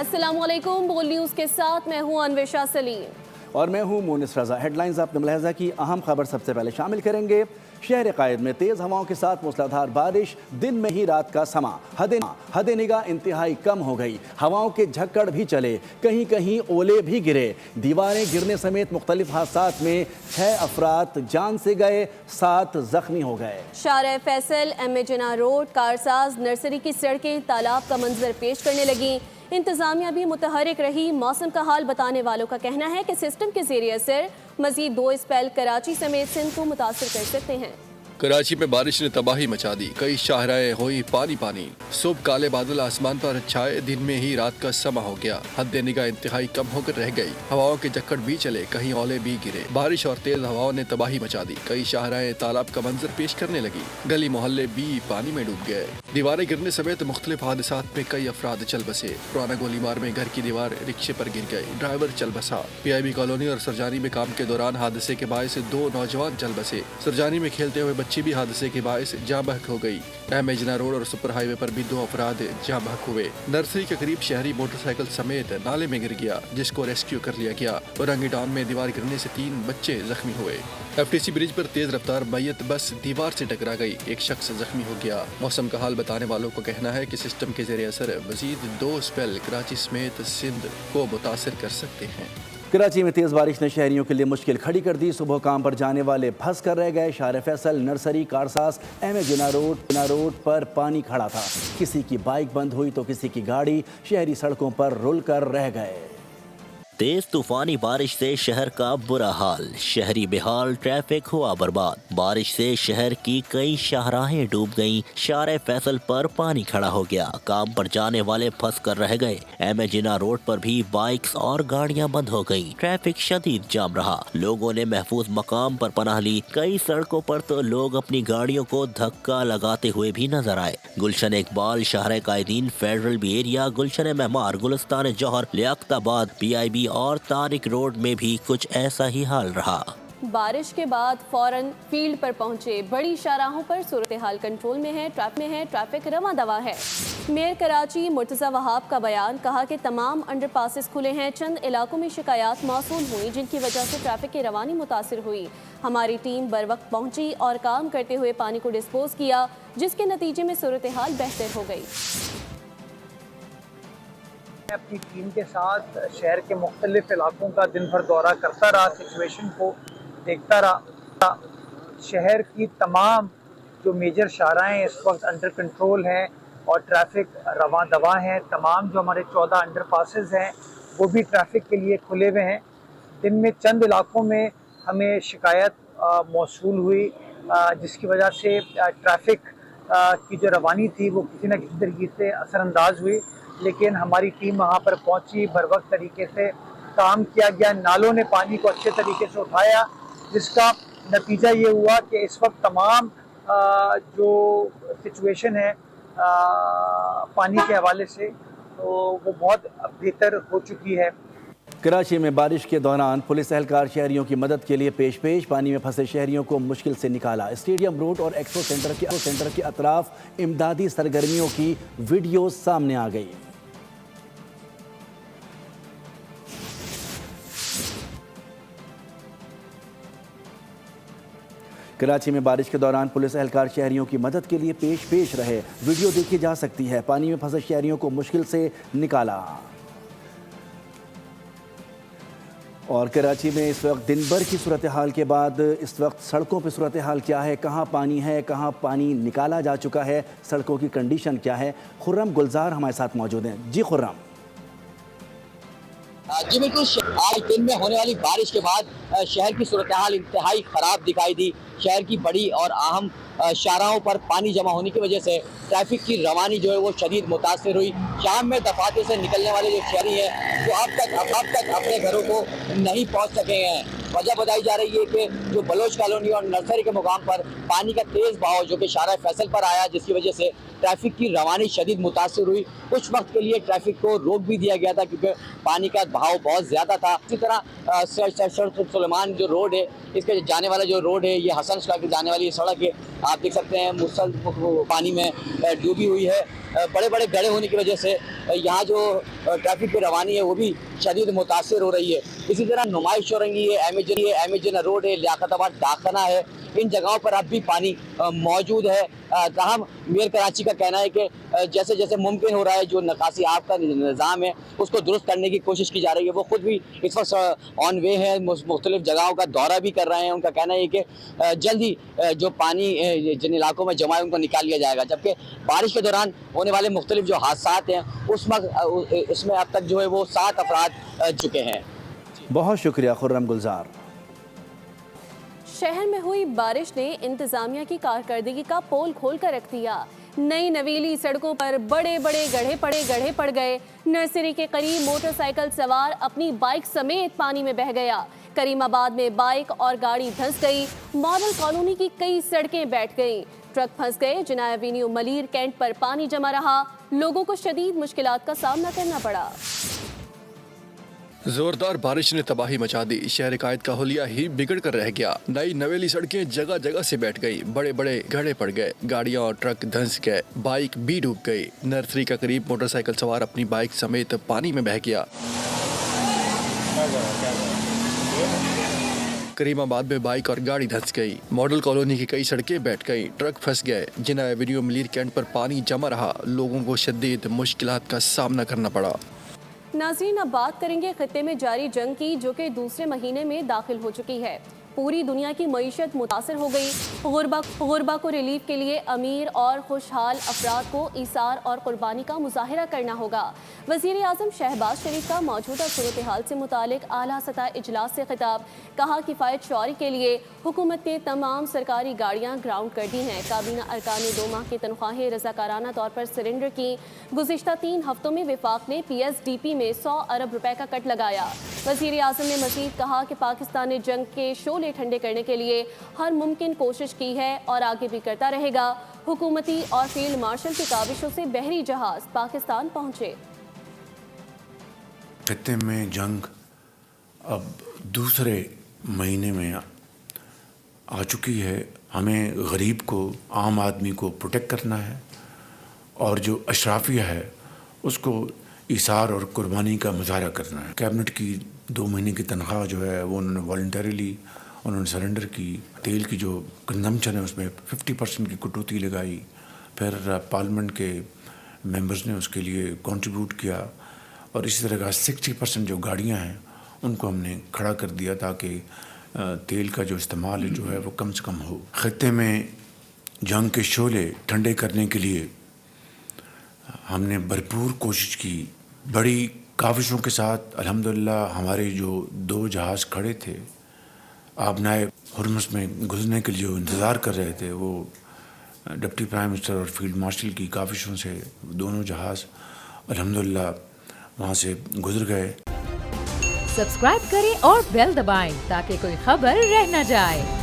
अस्सलामुअलैकुम। बोल न्यूज़ के साथ मैं हूं अनवेशा सलीम और मैं हूं मोनिस रजा। हेडलाइंस आपने मुलाहिजा की, अहम खबर सबसे पहले शामिल करेंगे। शहर कायद में तेज़ हवाओं के साथ मूसलाधार बारिश, दिन में ही रात का समा, हद निगाह इंतहाई कम हो गई। हवाओं के झक्कड़ भी चले, कहीं कहीं ओले भी गिरे। दीवारें गिरने समेत मुख्तलिफ हादसात में 6 अफराद जान से गए, 7 जख्मी हो गए। शारे फैसल, एम जिना रोड, कारसाज, नर्सरी की सड़कें तालाब का मंजर पेश करने लगी। इंतजामिया भी मुतहरिक रही। मौसम का हाल बताने वालों का कहना है कि सिस्टम के जरिए असर मजीद 2 स्पेल कराची समेत सिंध को मुतासर कर सकते हैं। कराची में बारिश ने तबाही मचा दी, कई शाहराएं हुई पानी पानी। सुबह काले बादल आसमान पर छाए, दिन में ही रात का समा हो गया। हद निगाह इंतहाई कम होकर रह गई। हवाओं के झक्कड़ भी चले, कहीं ओले भी गिरे। बारिश और तेज हवाओं ने तबाही मचा दी, कई शाहराएं तालाब का मंजर पेश करने लगी। गली मोहल्ले भी पानी में डूब गए। दीवारें गिरने समेत मुख्तलिफ हादसात में कई अफराद चल बसे। पुराना गोलीमार में घर की दीवार रिक्शे पर गिर गई, ड्राइवर चल बसा। PIB कॉलोनी और सरजानी में काम के दौरान हादसे के बायस 2 नौजवान चल बसे। सरजानी में खेलते हुए बच्चे भी हादसे के बायस जाँ बहक हो गई। अहम जिना रोड और सुपर हाईवे पर भी 2 अफराद जाँ बहक हुए। नर्सरी के करीब शहरी मोटरसाइकिल समेत नाले में गिर गया, जिसको रेस्क्यू कर लिया गया। औरंगी टाउन में दीवार गिरने से 3 बच्चे जख्मी हुए। FTC ब्रिज पर तेज रफ्तार मैयत बस दीवार से टकरा गई, एक शख्स जख्मी हो गया। मौसम का हाल बताने वालों का कहना है कि सिस्टम के जरिए असर मजीद 2 स्पेल कराची समेत सिंध को मुतासर कर सकते हैं। कराची में तेज़ बारिश ने शहरियों के लिए मुश्किल खड़ी कर दी। सुबह काम पर जाने वाले फंस कर रह गए। शारे फैसल, नर्सरी, कारसास, एम जिना रोड पर पानी खड़ा था। किसी की बाइक बंद हुई तो किसी की गाड़ी। शहरी सड़कों पर रुल कर रह गए। तेज तूफानी बारिश से शहर का बुरा हाल, शहरी बेहाल, ट्रैफिक हुआ बर्बाद। बारिश से शहर की कई शाहराहें डूब गईं। शारे फैसल पर पानी खड़ा हो गया, काम पर जाने वाले फंस कर रह गए। एम जिना रोड पर भी बाइक्स और गाड़ियां बंद हो गईं। ट्रैफिक शदीद जाम रहा। लोगों ने महफूज मकाम पर पनाह ली। कई सड़कों पर तो लोग अपनी गाड़ियों को धक्का लगाते हुए भी नजर आए। गुलशन इकबाल, शाहरे कायदीन, फेडरल बी एरिया, गुलशन महमार, गुलिस्तान जौहर, लियाकताबाद, PIB और तारिक रोड में भी कुछ ऐसा ही हाल रहा। बारिश के बाद फौरन फील्ड पर पहुंचे। बड़ी शाहराहों पर सूरत हाल कंट्रोल में है, ट्रैफिक रवा दवा है। मेयर कराची मुर्तज़ा वहाब का बयान, कहा कि तमाम अंडरपासेस खुले हैं। चंद इलाकों में शिकायत मौसूल हुई जिनकी वजह से ट्रैफिक की रवानी मुतासिर हुई। हमारी टीम बर वक्त पहुंची और काम करते हुए पानी को डिस्पोज किया, जिसके नतीजे में सूरत हाल बेहतर हो गई। अपनी टीम के साथ शहर के मुख्तलिफ इलाकों का दिन भर दौरा करता रहा, सिचुएशन को देखता रहा। शहर की तमाम जो मेजर शाहराएँ इस वक्त अंडर कंट्रोल हैं और ट्रैफिक रवां दवा हैं। तमाम जो हमारे 14 अंडरपासेस हैं वो भी ट्रैफिक के लिए खुले हुए हैं। दिन में चंद इलाकों में हमें शिकायत मौसूल हुई, जिसकी वजह से ट्रैफिक की जो रवानी थी वो किसी न किसी तरीके से असरअंदाज हुई। लेकिन हमारी टीम वहाँ पर पहुँची, बर वक्त तरीके से काम किया गया। नालों ने पानी को अच्छे तरीके से उठाया, जिसका नतीजा ये हुआ कि इस वक्त तमाम जो सिचुएशन है पानी के हवाले से तो वो बहुत बेहतर हो चुकी है। कराची में बारिश के दौरान पुलिस एहलकार शहरियों की मदद के लिए पेश पानी में फंसे शहरियों को मुश्किल से निकाला। स्टेडियम रोड और एक्सपो सेंटर के अतराफ इमदादी सरगर्मियों की वीडियो सामने आ गई। कराची में बारिश के दौरान पुलिस एहलकार शहरियों की मदद के लिए पेश रहे। वीडियो देखी जा सकती है। पानी में फंसे शहरियों को मुश्किल से निकाला। और कराची में इस वक्त दिन भर की सूरत हाल के बाद इस वक्त सड़कों पर सूरत हाल क्या है, कहाँ पानी है, कहाँ पानी निकाला जा चुका है, सड़कों की कंडीशन क्या है। खुर्रम गुलजार हमारे साथ मौजूद हैं। जी खुर्रम। जी बिल्कुल, आज दिन में होने वाली बारिश के बाद शहर की सूरत हाल इंतहाई ख़राब दिखाई दी। शहर की बड़ी और अहम शाहराहों पर पानी जमा होने की वजह से ट्रैफिक की रवानी जो है वो शदीद मुतासर हुई। शाम में दफातर से निकलने वाले जो शहरी हैं वो अब तक अपने घरों को नहीं पहुंच सके हैं। वजह बताई जा रही है कि जो बलोच कॉलोनी और नर्सरी के मुकाम पर पानी का तेज़ बहाव जो कि शारा फैसल पर आया, जिसकी वजह से ट्रैफिक की रवानी शदीद मुतासिर हुई। कुछ वक्त के लिए ट्रैफिक को रोक भी दिया गया था क्योंकि पानी का बहाव बहुत ज़्यादा था। इसी तरह सर सुलेमान जो रोड है, इसके जाने वाला जो रोड है, ये हसन शाह के जाने वाली सड़क है, आप देख सकते हैं मुसल पानी में डूबी हुई है। बड़े बड़े गड्ढे होने की वजह से यहाँ जो ट्रैफिक की रवानी है वो भी शदीद मुतासिर हो रही है। इसी तरह नुमाइश हो रही है, एमेजन रोड है, लियाकताबाद डाकखाना है, इन जगहों पर अब भी पानी मौजूद है। ताहम मेयर कराची का कहना है कि जैसे जैसे मुमकिन हो रहा है जो नकासी आब का निज़ाम है उसको दुरुस्त करने की कोशिश की जा रही है। वो खुद भी इस वक्त ऑन वे है, मुख्तलिफ जगहों का दौरा भी कर रहे हैं। उनका कहना है कि जल्दी जो पानी जिन इलाकों में जमा है उनको निकाल लिया जाएगा। जबकि बारिश के दौरान होने वाले मुख्तलिफ जो हादसात हैं उसमें अब तक जो है वो 7 अफराद चुके हैं। बहुत शुक्रिया खुर्रम गुलजार। शहर में हुई बारिश ने इंतजामिया की कारकर्दगी का पोल खोल कर रख दिया। नई नवीली सड़कों पर बड़े बड़े गड्ढे पड़ गए। नर्सरी के करीब मोटरसाइकिल सवार अपनी बाइक समेत पानी में बह गया। करीमाबाद में बाइक और गाड़ी धंस गई। मॉडल कॉलोनी की कई सड़कें बैठ गईं। ट्रक फंस गए। जिना एवेन्यू मलीर कैंट पर पानी जमा रहा। लोगों को शदीद मुश्किलात का सामना करना पड़ा। जोरदार बारिश ने तबाही मचा दी। शहर कायद का हुलिया ही बिगड़ कर रह गया। नई नवेली सड़कें जगह जगह से बैठ गई। बड़े बड़े गड्ढे पड़ गए। गाड़ियां और ट्रक धंस गए। बाइक भी डूब गई। नर्सरी का करीब मोटरसाइकिल सवार अपनी बाइक समेत पानी में बह गया। करीमाबाद में बाइक और गाड़ी धंस गई। मॉडल कॉलोनी की कई सड़कें बैठ गई। ट्रक फंस गए। जिना एवेन्यू मलीर कैंट पर पानी जमा रहा। लोगों को शदीद मुश्किलात का सामना करना पड़ा। नाज़रीन, अब बात करेंगे खित्ते में जारी जंग की, जो कि दूसरे महीने में दाखिल हो चुकी है। पूरी दुनिया की मईशत मुतासर हो गई। गुरबा को रिलीफ के लिए अमीर और खुशहाल अफराद को ईसार और कुर्बानी का मुजाहिरा करना होगा। वज़ीर आज़म शहबाज शरीफ का मौजूदा सूरत हाल से मुतालिक आला सतह इजलास से खिताब। कहा, किफ़ायत शौरी के लिए हुकूमत ने तमाम सरकारी गाड़ियाँ ग्राउंड कर दी हैं। काबीना अरकान ने 2 माह की तनख्वाहें रज़ाकाराना तौर पर सरेंडर की। गुज़िश्ता 3 हफ्तों में विफाक ने PSDP में 100 अरब रुपए का कट लगाया। वज़ीर आज़म ने मज़ीद कहा कि पाकिस्तान ने जंग के शोले ठंडे करने के लिए हर मुमकिन कोशिश की है और आगे भी करता रहेगा। हुकूमती और फील्ड मार्शल की काविशों से बहरी जहाज पाकिस्तान पहुंचे। खित्ते में जंग अब दूसरे महीने में आ चुकी है। हमें गरीब को, आम आदमी को प्रोटेक्ट करना है और जो अशराफिया है उसको इसार और कुर्बानी का मुजाहरा करना है। कैबिनेट की 2 महीने की तनख्वाह जो है वो उन्होंने वॉलंटरीली उन्होंने सरेंडर की। तेल की जो कंजम्पशन है उसमें 50% की कटौती लगाई। फिर पार्लियामेंट के मेंबर्स ने उसके लिए कंट्रीब्यूट किया और इसी तरह का 60% जो गाड़ियां हैं उनको हमने खड़ा कर दिया ताकि तेल का जो इस्तेमाल जो है वो कम से कम हो। खित्ते में जंग के शोले ठंडे करने के लिए हमने भरपूर कोशिश की। बड़ी काविशों के साथ अल्हम्दुलिल्लाह हमारे जो 2 जहाज़ खड़े थे आबनाए हुर्मुज़ में गुजरने के लिए जो इंतज़ार कर रहे थे, वो डिप्टी प्राइम मिनिस्टर और फील्ड मार्शल की काविशों से दोनों जहाज़ अल्हम्दुलिल्लाह वहाँ से गुजर गए। सब्सक्राइब करें और बेल दबाएं ताकि कोई खबर रह न जाए।